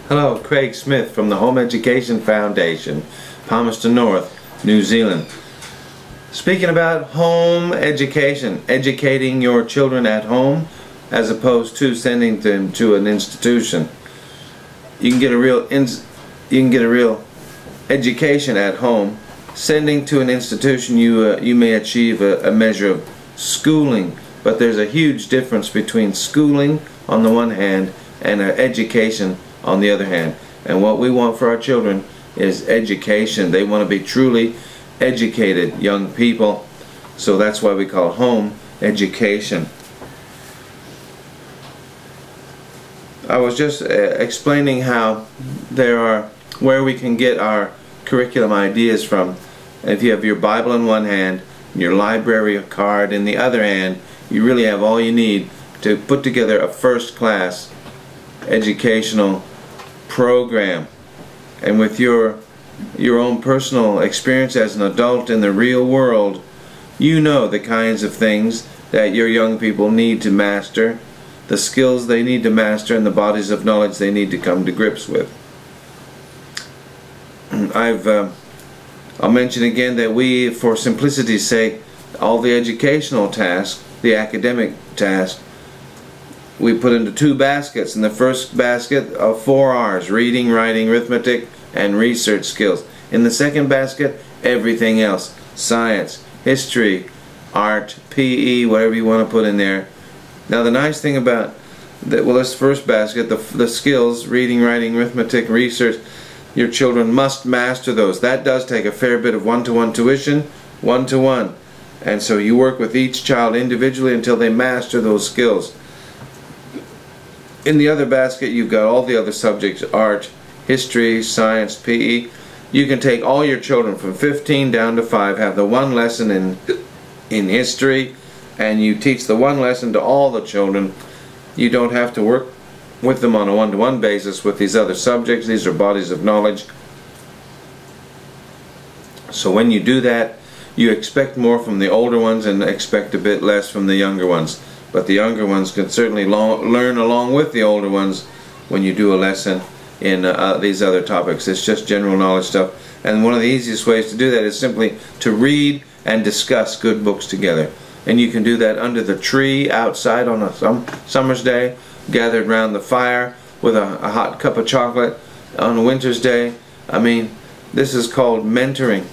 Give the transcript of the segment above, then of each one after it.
Hello, Craig Smith from the Home Education Foundation, Palmerston North, New Zealand. Speaking about home education, educating your children at home as opposed to sending them to an institution. You can get a real education at home. Sending to an institution, you may achieve a measure of schooling, but there's a huge difference between schooling on the one hand and education on the other hand. And what we want for our children is education. They want to be truly educated young people, so that's why we call home education. I was just explaining how where we can get our curriculum ideas from. If you have your Bible in one hand, your library card in the other hand, you really have all you need to put together a first-class educational program. And with your own personal experience as an adult in the real world, you know the kinds of things that your young people need to master, the skills they need to master, and the bodies of knowledge they need to come to grips with. I'll mention again that we, for simplicity's sake, all the educational tasks, the academic tasks, we put into two baskets. In the first basket of 4 R's, reading, writing, arithmetic, and research skills. In the second basket, everything else, science, history, art, PE, whatever you want to put in there. Now the nice thing about this first basket, the skills, reading, writing, arithmetic, research, your children must master those. That does take a fair bit of one-to-one tuition, one-to-one. And so you work with each child individually until they master those skills. In the other basket, you've got all the other subjects, art, history, science, PE. You can take all your children from 15 down to 5, have the one lesson in history, and you teach the one lesson to all the children. You don't have to work with them on a one-to-one basis with these other subjects. These are bodies of knowledge. So when you do that, you expect more from the older ones and expect a bit less from the younger ones. But the younger ones can certainly learn along with the older ones when you do a lesson in these other topics. It's just general knowledge stuff. And one of the easiest ways to do that is simply to read and discuss good books together. And you can do that under the tree outside on a summer's day, gathered around the fire with a hot cup of chocolate on a winter's day. I mean, this is called mentoring.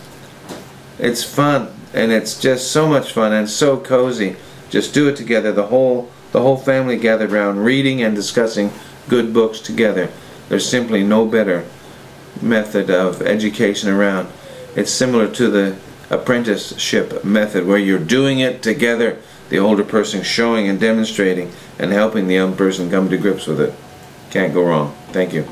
It's fun, and it's just so much fun and so cozy. Just do it together, the whole family gathered around, reading and discussing good books together. There's simply no better method of education around. It's similar to the apprenticeship method, where you're doing it together, the older person showing and demonstrating and helping the young person come to grips with it. Can't go wrong. Thank you.